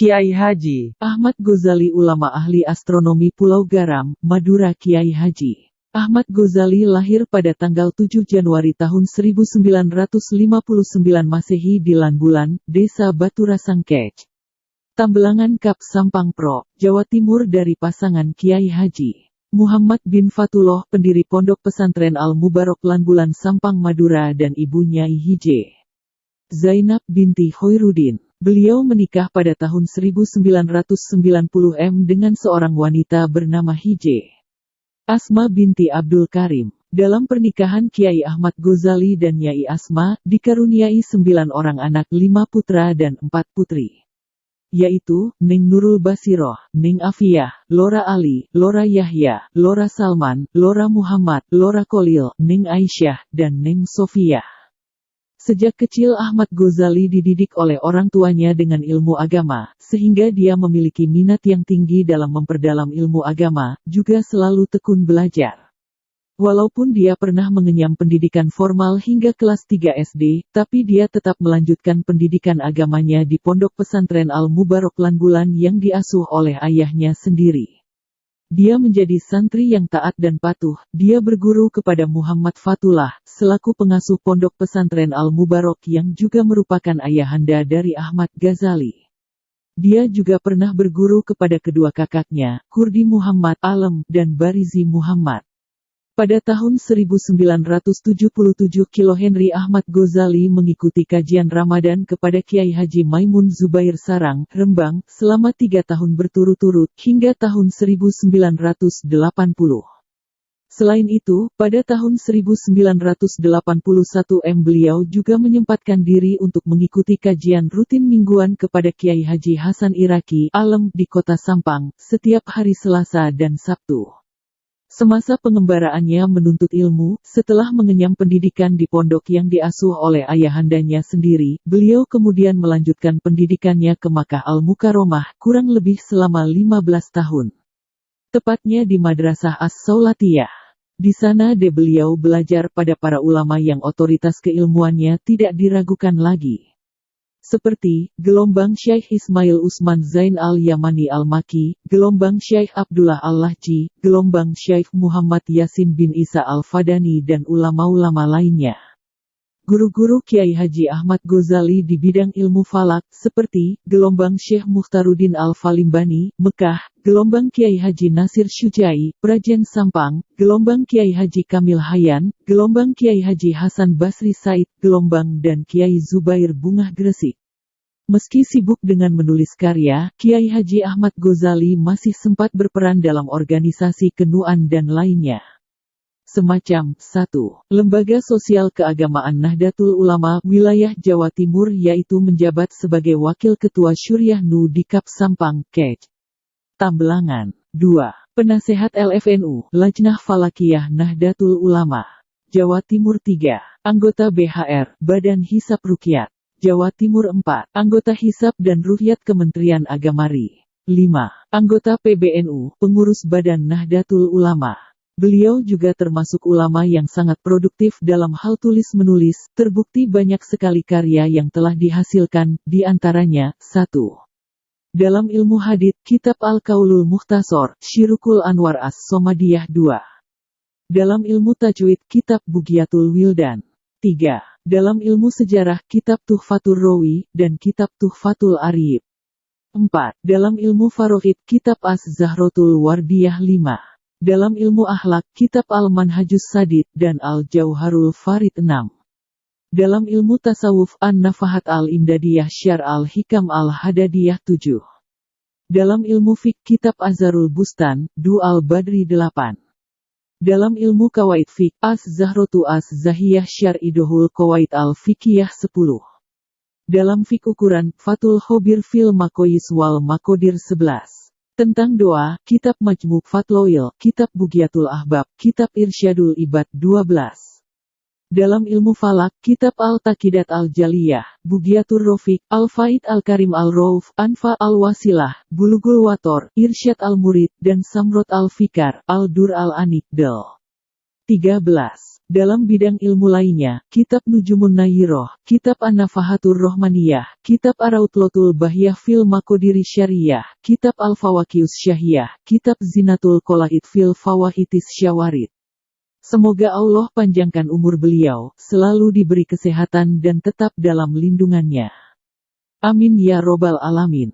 Kiai Haji Ahmad Ghazali, ulama ahli astronomi Pulau Garam, Madura. Kiai Haji Ahmad Ghazali lahir pada tanggal 7 Januari tahun 1959 Masehi di Lanbulan, Desa Baturasang Kec, Tambelangan Kap Sampang Pro, Jawa Timur, dari pasangan Kiai Haji Muhammad bin Fatullah, pendiri Pondok Pesantren Al-Mubarok Lanbulan Sampang Madura, dan ibu Nyai Hije Zainab binti Hoirudin. Beliau menikah pada tahun 1990 dengan seorang wanita bernama Hije Asma binti Abdul Karim. Dalam pernikahan Kiai Ahmad Ghazali dan Nyai Asma, dikaruniai 9 orang anak, 5 putra dan 4 putri, yaitu Neng Nurul Basiroh, Neng Afiyah, Lora Ali, Lora Yahya, Lora Salman, Lora Muhammad, Lora Kolil, Neng Aisyah, dan Neng Sofiyah. Sejak kecil Ahmad Ghazali dididik oleh orang tuanya dengan ilmu agama, sehingga dia memiliki minat yang tinggi dalam memperdalam ilmu agama, juga selalu tekun belajar. Walaupun dia pernah mengenyam pendidikan formal hingga kelas 3 SD, tapi dia tetap melanjutkan pendidikan agamanya di Pondok Pesantren Al-Mubarok Lanbulan yang diasuh oleh ayahnya sendiri. Dia menjadi santri yang taat dan patuh. Dia berguru kepada Muhammad Fatullah, selaku pengasuh Pondok Pesantren Al-Mubarok yang juga merupakan ayahanda dari Ahmad Ghazali. Dia juga pernah berguru kepada kedua kakaknya, Kurdi Muhammad Alam dan Barizi Muhammad. Pada tahun 1977 Kilohenry Ahmad Ghazali mengikuti kajian Ramadan kepada Kiai Haji Maimun Zubair Sarang, Rembang, selama 3 tahun berturut-turut, hingga tahun 1980. Selain itu, pada tahun 1981 beliau juga menyempatkan diri untuk mengikuti kajian rutin mingguan kepada Kiai Haji Hasan Iraki, Alam, di Kota Sampang, setiap hari Selasa dan Sabtu. Semasa pengembaraannya menuntut ilmu, setelah mengenyam pendidikan di pondok yang diasuh oleh ayahandanya sendiri, beliau kemudian melanjutkan pendidikannya ke Makkah Al-Mukarramah, kurang lebih selama 15 tahun. Tepatnya di Madrasah As-Saulatiyah. Di sana beliau belajar pada para ulama yang otoritas keilmuannya tidak diragukan lagi, seperti gelombang Syekh Ismail Usman Zain Al-Yamani Al-Maki, gelombang Syekh Abdullah Al-Lahji, gelombang Syekh Muhammad Yasin bin Isa Al-Fadani, dan ulama-ulama lainnya. Guru-guru Kiai Haji Ahmad Ghazali di bidang ilmu falak, seperti gelombang Syekh Mukhtaruddin Al-Falimbani, Mekah, gelombang Kiai Haji Nasir Syujai, Prajen Sampang, gelombang Kiai Haji Kamil Hayan, gelombang Kiai Haji Hasan Basri Said, gelombang dan Kiai Zubair Bungah Gresik. Meski sibuk dengan menulis karya, Kiai Haji Ahmad Ghazali masih sempat berperan dalam organisasi kenuan dan lainnya. Semacam 1. Lembaga Sosial Keagamaan Nahdlatul Ulama wilayah Jawa Timur, yaitu menjabat sebagai Wakil Ketua Syuriah NU di Kap Sampang, Kec, Tambelangan. 2. Penasehat LFNU, Lajnah Falakiyah Nahdlatul Ulama, Jawa Timur. 3. Anggota BHR, Badan Hisab Ruqyat, Jawa Timur. 4. Anggota Hisab dan Ruqyat Kementerian Agama RI. 5. Anggota PBNU, Pengurus Badan Nahdlatul Ulama. Beliau juga termasuk ulama yang sangat produktif dalam hal tulis-menulis, terbukti banyak sekali karya yang telah dihasilkan, di antaranya, 1. Dalam ilmu hadits, Kitab Al-Qaulul Mukhtasar, Syirukul Anwar As-Somadiyah. 2. Dalam ilmu tajwid, Kitab Bughyatul Wildan. 3. Dalam ilmu sejarah, Kitab Tuhfatur Rawi, dan Kitab Tuhfatul Arif. 4. Dalam ilmu faraid, Kitab Az-Zahratul Wardiyah. 5. Dalam ilmu akhlak, Kitab Al-Manhajus Sadid, dan Al-Jauharul Farid. 6. Dalam ilmu tasawuf, An-Nafahat Al-Imdadiyah Syar Al-Hikam Al-Hadadiyah. 7. Dalam ilmu fiqh, Kitab Azharul Bustan, Du Al-Badri. 8. Dalam ilmu kawaid fiqh, Az-Zahratu Az-Zahiyah Syar Idohul Qawaid Al-Fiqiyah. 10. Dalam fiqh ukuran, Fathul Khobir Fil Makoyis Wal Makodir. 11. Tentang doa, Kitab Majmu' Fatloil, Kitab Bughyatul Ahbab, Kitab Irsyadul Ibad. 12. Dalam ilmu falak, Kitab Al-Taqidat Al-Jaliyah, Bughyatur Rafiq, Al-Faid Al-Karim Al-Rauf, Anfa Al-Wasilah, Bulughul Wator, Irsyad Al-Murid, dan Samrot Al-Fikar, Al-Dur Al-Anik. Del. 13. Dalam bidang ilmu lainnya, Kitab Nujumun Nayyiroh, Kitab An-Nafahatur Rohmaniyah, Kitab Arautlotul Bahyah fil Makodiri Syariah, Kitab Al-Fawakius Syahiyah, Kitab Zinatul Qolaid fil Fawahitis Syawarid. Semoga Allah panjangkan umur beliau, selalu diberi kesehatan dan tetap dalam lindungannya. Amin ya robbal alamin.